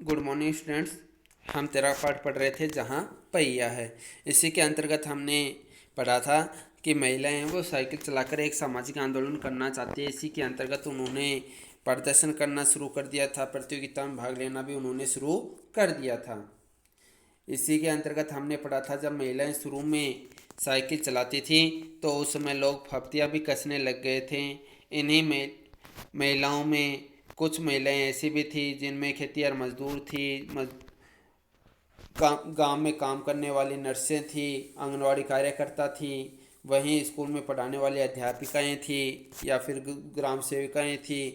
Good morning students. हम तेरा पाठ पढ़ रहे थे जहाँ पहिया है। इसी के अंतर्गत हमने पढ़ा था कि महिलाएं हैं वो साइकिल चलाकर एक सामाजिक आंदोलन करना चाहती है। इसी के अंतर्गत उन्होंने प्रदर्शन करना शुरू कर दिया था, प्रतियोगिता में भाग लेना भी उन्होंने शुरू कर दिया था। इसी के अंतर्गत हमने पढ़ा था जब महिलाएं शुरू में साइकिल चलाती थी तो उस समय लोग फप्तियाँ भी कसने लग गए थे। इन्हीं में महिलाओं में कुछ महिलाएं ऐसी भी थी जिनमें खेतिहर मजदूर थी, गांव में काम करने वाली नर्सें थी, आंगनवाड़ी कार्यकर्ता थी, वहीं स्कूल में पढ़ाने वाली अध्यापिकाएं थी या फिर ग्राम सेविकाएं थी।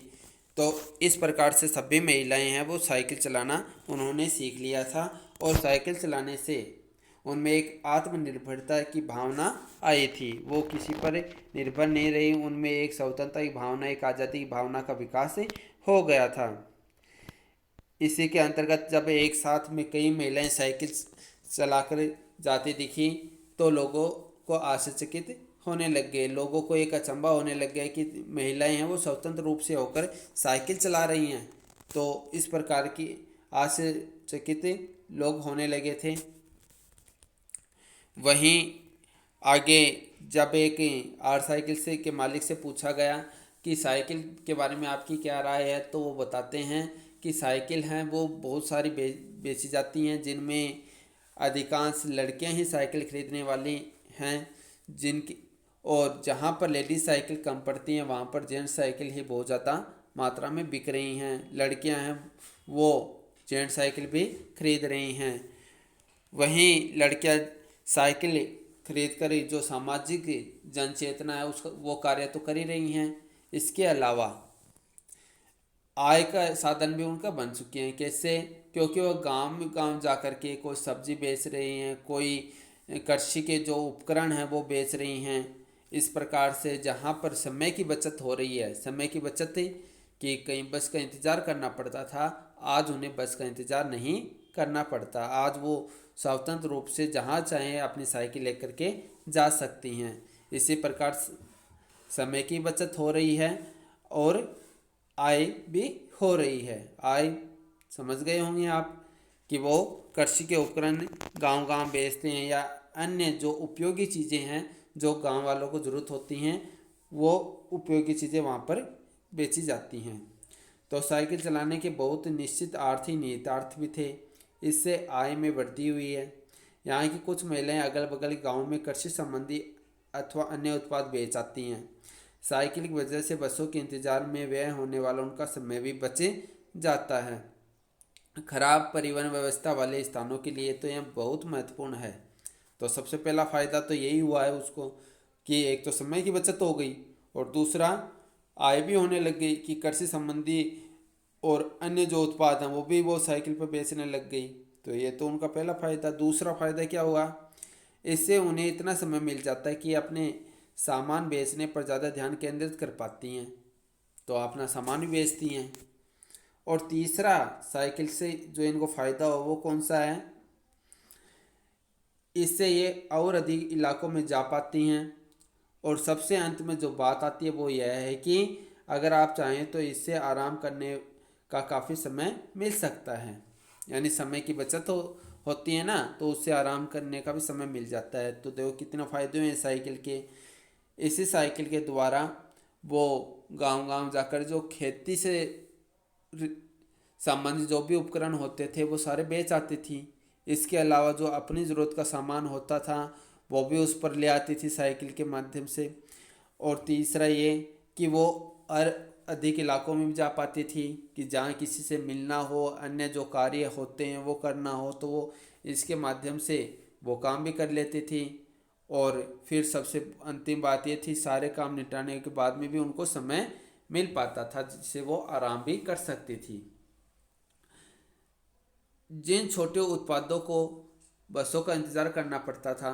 तो इस प्रकार से सभी महिलाएं हैं वो साइकिल चलाना उन्होंने सीख लिया था और साइकिल चलाने से उनमें एक आत्मनिर्भरता की भावना आई थी। वो किसी पर निर्भर नहीं रही, उनमें एक स्वतंत्रता की भावना, एक आज़ादी की भावना का विकास हो गया था। इसी के अंतर्गत जब एक साथ में कई महिलाएं साइकिल चलाकर जाती दिखी तो लोगों को आश्चर्यचकित होने लग गए। लोगों को एक अचंभा होने लग गया कि महिलाएं हैं वो स्वतंत्र रूप से होकर साइकिल चला रही हैं। तो इस प्रकार की आश्चर्यचकित लोग होने लगे थे। वहीं आगे जब एक आर साइकिल से के मालिक से पूछा गया कि साइकिल के बारे में आपकी क्या राय है, तो वो बताते हैं कि साइकिल हैं वो बहुत सारी बेची जाती हैं, जिनमें अधिकांश लड़कियां ही साइकिल खरीदने वाली हैं, जिनकी और जहां पर लेडीज साइकिल कम पड़ती हैं वहां पर जेंट्स साइकिल ही बहुत ज़्यादा मात्रा में बिक रही हैं। लड़कियां हैं वो जेंट्स साइकिल भी खरीद रही हैं। वहीं लड़कियां साइकिल खरीद कर जो सामाजिक जन चेतना है उसका वो कार्य तो कर ही रही हैं। इसके अलावा आय का साधन भी उनका बन चुके हैं। कैसे? क्योंकि वो गांव में गांव जा कर के कोई सब्जी बेच रही हैं, कोई कृषि के जो उपकरण हैं वो बेच रही हैं। इस प्रकार से जहाँ पर समय की बचत हो रही है, समय की बचत कि कहीं बस का इंतज़ार करना पड़ता था, आज उन्हें बस का इंतज़ार नहीं करना पड़ता। आज वो स्वतंत्र रूप से जहाँ चाहें अपनी साइकिल लेकर के जा सकती हैं। इसी प्रकार समय की बचत हो रही है और आय भी हो रही है। आय समझ गए होंगे आप कि वो कृषि के उपकरण गांव-गांव बेचते हैं या अन्य जो उपयोगी चीज़ें हैं जो गांव वालों को ज़रूरत होती हैं वो उपयोगी चीज़ें वहाँ पर बेची जाती हैं। तो साइकिल चलाने के बहुत निश्चित आर्थिक निहितार्थ भी थे। इससे आय में वृद्धि हुई है। यहाँ की कुछ महिलाएं अगल बगल गाँव में कृषि संबंधी अथवा अन्य उत्पाद बेच आती हैं। साइकिल की वजह से बसों के इंतजार में व्यय होने वाला उनका समय भी बचे जाता है। खराब परिवहन व्यवस्था वाले स्थानों के लिए तो यह बहुत महत्वपूर्ण है। तो सबसे पहला फ़ायदा तो यही हुआ है उसको कि एक तो समय की बचत हो गई और दूसरा आय भी होने लग गई कि कृषि संबंधी और अन्य जो उत्पाद हैं वो भी वो साइकिल पर बेचने लग गई। तो ये तो उनका पहला फ़ायदा। दूसरा फ़ायदा क्या हुआ? इससे उन्हें इतना समय मिल जाता है कि अपने सामान बेचने पर ज़्यादा ध्यान केंद्रित कर पाती हैं, तो अपना सामान भी बेचती हैं। और तीसरा साइकिल से जो इनको फ़ायदा हो वो कौन सा है? इससे ये और अधिक इलाकों में जा पाती हैं। और सबसे अंत में जो बात आती है वो यह है कि अगर आप चाहें तो इससे आराम करने का काफ़ी समय मिल सकता है। यानी समय की बचत होती है ना, तो उससे आराम करने का भी समय मिल जाता है। तो देखो कितने फ़ायदे हैं साइकिल के। इसी साइकिल के द्वारा वो गांव-गांव जाकर जो खेती से संबंधित जो भी उपकरण होते थे वो सारे बेच आती थी। इसके अलावा जो अपनी ज़रूरत का सामान होता था वो भी उस पर ले आती थी साइकिल के माध्यम से। और तीसरा ये कि वो और अधिक इलाकों में भी जा पाती थी कि जहाँ किसी से मिलना हो, अन्य जो कार्य होते हैं वो करना हो, तो वो इसके माध्यम से वो काम भी कर लेती थी। और फिर सबसे अंतिम बात ये थी सारे काम निपटाने के बाद में भी उनको समय मिल पाता था जिससे वो आराम भी कर सकती थी। जिन छोटे उत्पादों को बसों का इंतज़ार करना पड़ता था,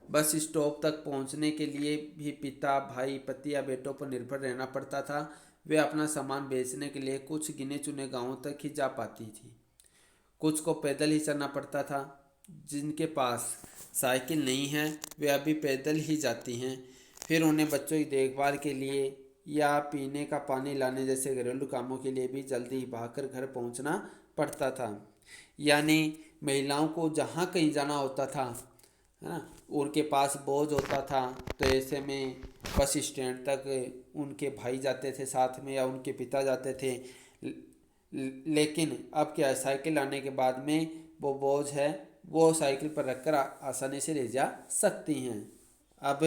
बस स्टॉप तक पहुंचने के लिए भी पिता, भाई, पति या बेटों पर निर्भर रहना पड़ता था। वे अपना सामान बेचने के लिए कुछ गिने चुने गांवों तक ही जा पाती थी। कुछ को पैदल ही चलना पड़ता था। जिनके पास साइकिल नहीं है वे अभी पैदल ही जाती हैं। फिर उन्हें बच्चों की देखभाल के लिए या पीने का पानी लाने जैसे घरेलू कामों के लिए भी जल्दी ही भागकर घर पहुंचना पड़ता था। यानी महिलाओं को जहाँ कहीं जाना होता था, है ना, उनके पास बोझ होता था, तो ऐसे में बस स्टैंड तक उनके भाई जाते थे साथ में या उनके पिता जाते थे। लेकिन अब क्या है, साइकिल आने के बाद में वो बोझ है वो साइकिल पर रखकर आसानी से ले जा सकती हैं। अब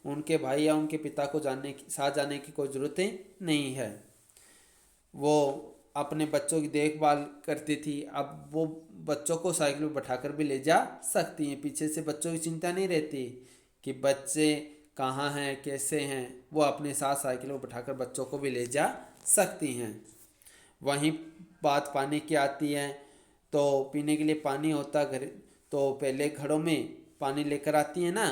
उनके भाई या उनके पिता को साथ जाने की कोई ज़रूरत नहीं है। वो अपने बच्चों की देखभाल करती थी, अब वो बच्चों को साइकिल पर बैठाकर भी ले जा सकती हैं। पीछे से बच्चों की चिंता नहीं रहती कि बच्चे कहाँ हैं कैसे हैं, वो अपने साथ साइकिल पर बैठाकर बच्चों को भी ले जा सकती हैं। वहीं बात पानी की आती है, तो पीने के लिए पानी होता घर, तो पहले घरों में पानी लेकर आती है ना,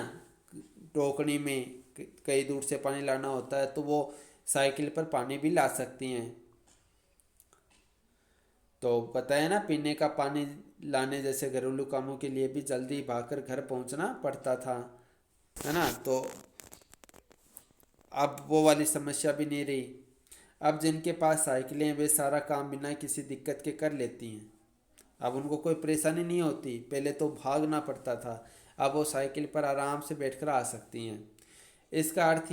टोकरी में कई दूर से पानी लाना होता है, तो वो साइकिल पर पानी भी ला सकती हैं। तो बताया ना, पीने का पानी लाने जैसे घरेलू कामों के लिए भी जल्दी भागकर घर पहुंचना पड़ता था, है ना। तो अब वो वाली समस्या भी नहीं रही। अब जिनके पास साइकिलें हैं वे सारा काम बिना किसी दिक्कत के कर लेती हैं। अब उनको कोई परेशानी नहीं होती, पहले तो भागना पड़ता था, अब वो साइकिल पर आराम से बैठकर आ सकती हैं। इसका अर्थ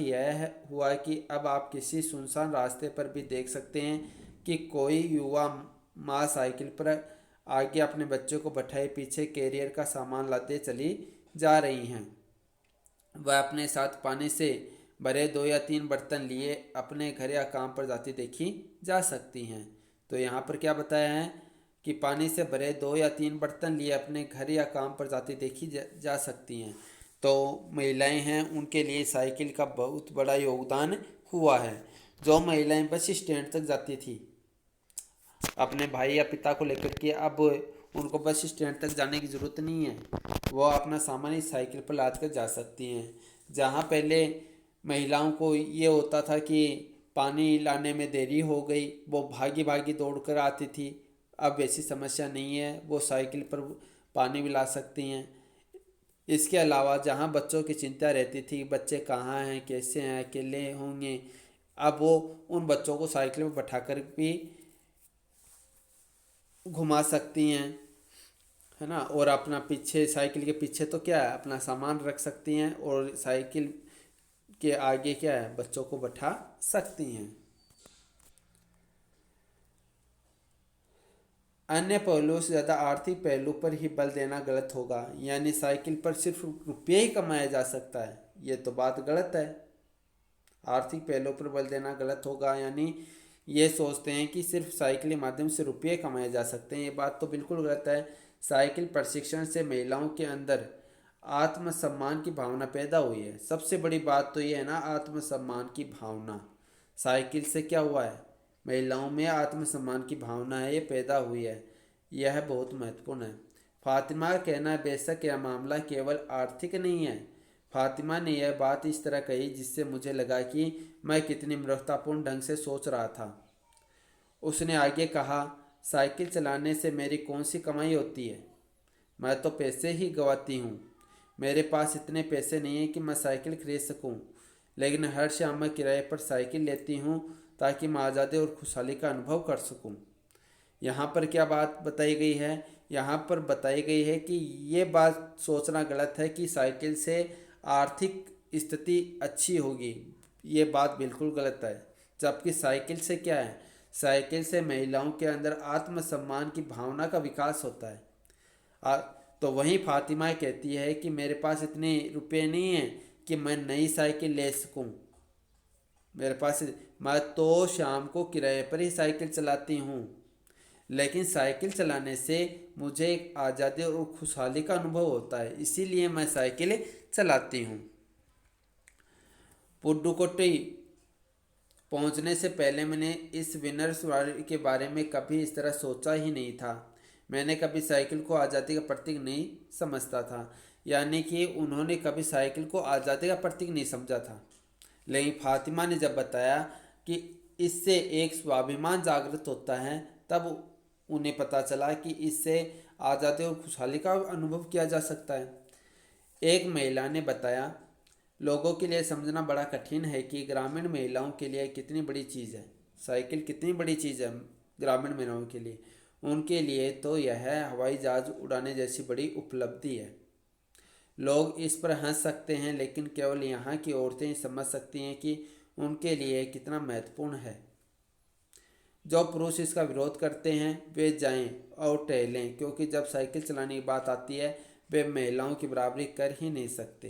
हुआ कि अब आप किसी सुनसान रास्ते पर भी देख सकते हैं कि कोई युवा माँ साइकिल पर आगे अपने बच्चों को बैठाए पीछे कैरियर का सामान लाते चली जा रही हैं। वह अपने साथ पानी से भरे 2 या 3 बर्तन लिए अपने घर या काम पर जाती देखी जा सकती हैं। तो यहाँ पर क्या बताया है कि पानी से भरे 2 या 3 बर्तन लिए अपने घर या काम पर जाती देखी जा सकती हैं। तो महिलाएं हैं उनके लिए साइकिल का बहुत बड़ा योगदान हुआ है। जो महिलाएं बस स्टैंड तक जाती थी अपने भाई या पिता को लेकर के, अब उनको बस स्टैंड तक जाने की ज़रूरत नहीं है, वो अपना सामान ही साइकिल पर लाद कर जा सकती हैं। जहाँ पहले महिलाओं को ये होता था कि पानी लाने में देरी हो गई, वो भागी भागी दौड़ कर आती थी, अब वैसी समस्या नहीं है, वो साइकिल पर पानी भी ला सकती हैं। इसके अलावा जहाँ बच्चों की चिंता रहती थी, बच्चे कहाँ हैं कैसे हैं अकेले होंगे, अब वो उन बच्चों को साइकिल में बैठाकर भी घुमा सकती हैं, है ना। और अपना पीछे साइकिल के पीछे तो क्या है, अपना सामान रख सकती हैं और साइकिल के आगे क्या है, बच्चों को बैठा सकती हैं। अन्य पहलुओं से ज़्यादा आर्थिक पहलू पर ही बल देना गलत होगा। यानी साइकिल पर सिर्फ रुपये ही कमाया जा सकता है, ये तो बात गलत है। आर्थिक पहलुओं पर बल देना गलत होगा, यानी ये सोचते हैं कि सिर्फ साइकिल के माध्यम से रुपये कमाए जा सकते हैं, ये बात तो बिल्कुल गलत है। साइकिल प्रशिक्षण से महिलाओं के अंदर आत्मसम्मान की भावना पैदा हुई है। सबसे बड़ी बात तो ये है ना, आत्मसम्मान की भावना। साइकिल से क्या हुआ है, महिलाओं में आत्मसम्मान की भावना है ये पैदा हुई है, यह बहुत महत्वपूर्ण है। फातिमा का कहना है, बेशक यह मामला केवल आर्थिक नहीं है। फातिमा ने यह बात इस तरह कही जिससे मुझे लगा कि मैं कितनी मूर्खतापूर्ण ढंग से सोच रहा था। उसने आगे कहा, साइकिल चलाने से मेरी कौन सी कमाई होती है, मैं तो पैसे ही गंवाती हूँ। मेरे पास इतने पैसे नहीं हैं कि मैं साइकिल खरीद सकूँ, लेकिन हर शाम मैं किराए पर साइकिल लेती हूँ ताकि मैं आज़ादी और खुशहाली का अनुभव कर सकूँ। यहाँ पर क्या बात बताई गई है, यहाँ पर बताई गई है कि ये बात सोचना गलत है कि साइकिल से आर्थिक स्थिति अच्छी होगी, ये बात बिल्कुल गलत है। जबकि साइकिल से क्या है, साइकिल से महिलाओं के अंदर आत्मसम्मान की भावना का विकास होता है। आ, तो वहीं फातिमा कहती है कि मेरे पास इतने रुपए नहीं हैं कि मैं नई साइकिल ले सकूं, मेरे पास, मैं तो शाम को किराए पर ही साइकिल चलाती हूँ, लेकिन साइकिल चलाने से मुझे एक आज़ादी और खुशहाली का अनुभव होता है, इसीलिए मैं साइकिल चलाती हूँ। पुडुकोट्टी पहुंचने से पहले मैंने इस विनर्स वाली के बारे में कभी इस तरह सोचा ही नहीं था। मैंने कभी साइकिल को आज़ादी का प्रतीक नहीं समझता था। यानी कि उन्होंने कभी साइकिल को आज़ादी का प्रतीक नहीं समझा था, लेकिन फातिमा ने जब बताया कि इससे एक स्वाभिमान जागृत होता है, तब उन्हें पता चला कि इससे आज़ादी और खुशहाली का अनुभव किया जा सकता है। एक महिला ने बताया, लोगों के लिए समझना बड़ा कठिन है कि ग्रामीण महिलाओं के लिए कितनी बड़ी चीज़ है, साइकिल कितनी बड़ी चीज़ है ग्रामीण महिलाओं के लिए। उनके लिए तो यह हवाई जहाज़ उड़ाने जैसी बड़ी उपलब्धि है। लोग इस पर हंस सकते हैं, लेकिन केवल यहाँ की औरतें ही समझ सकती हैं कि उनके लिए कितना महत्वपूर्ण है। जो पुरुष इसका विरोध करते हैं वे जाएं और टहलें, क्योंकि जब साइकिल चलाने की बात आती है वे महिलाओं की बराबरी कर ही नहीं सकते।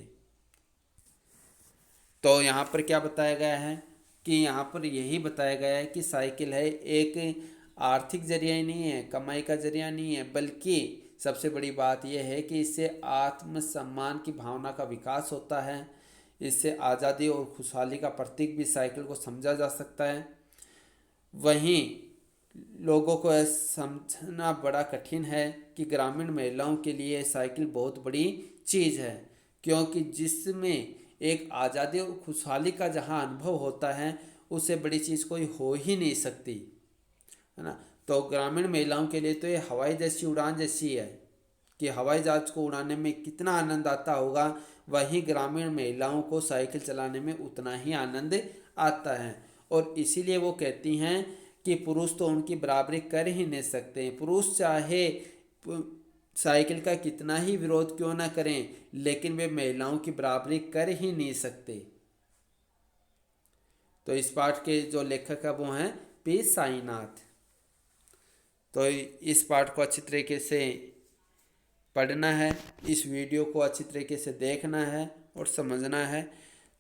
तो यहाँ पर क्या बताया गया है कि यहाँ पर यही बताया गया है कि साइकिल है एक आर्थिक जरिया ही नहीं है, कमाई का जरिया नहीं है, बल्कि सबसे बड़ी बात यह है कि इससे आत्मसम्मान की भावना का विकास होता है। इससे आज़ादी और खुशहाली का प्रतीक भी साइकिल को समझा जा सकता है। वहीं लोगों को यह समझना बड़ा कठिन है कि ग्रामीण महिलाओं के लिए साइकिल बहुत बड़ी चीज़ है, क्योंकि जिसमें एक आज़ादी और खुशहाली का जहां अनुभव होता है उससे बड़ी चीज़ कोई हो ही नहीं सकती, है ना। तो ग्रामीण महिलाओं के लिए तो ये हवाई जैसी उड़ान जैसी है कि हवाई जहाज़ को उड़ाने में कितना आनंद आता होगा, वहीं ग्रामीण महिलाओं को साइकिल चलाने में उतना ही आनंद आता है। और इसीलिए वो कहती हैं कि पुरुष तो उनकी बराबरी कर ही नहीं सकते। पुरुष चाहे साइकिल का कितना ही विरोध क्यों ना करें, लेकिन वे महिलाओं की बराबरी कर ही नहीं सकते। तो इस पाठ के जो लेखक है वो हैं पी साईनाथ। तो इस पाठ को अच्छी तरीके से पढ़ना है, इस वीडियो को अच्छी तरीके से देखना है और समझना है।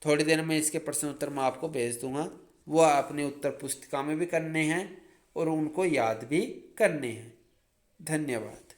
थोड़ी देर में इसके प्रश्न उत्तर मैं आपको भेज दूंगा, वो अपने उत्तर पुस्तिका में भी करने हैं और उनको याद भी करने हैं। धन्यवाद।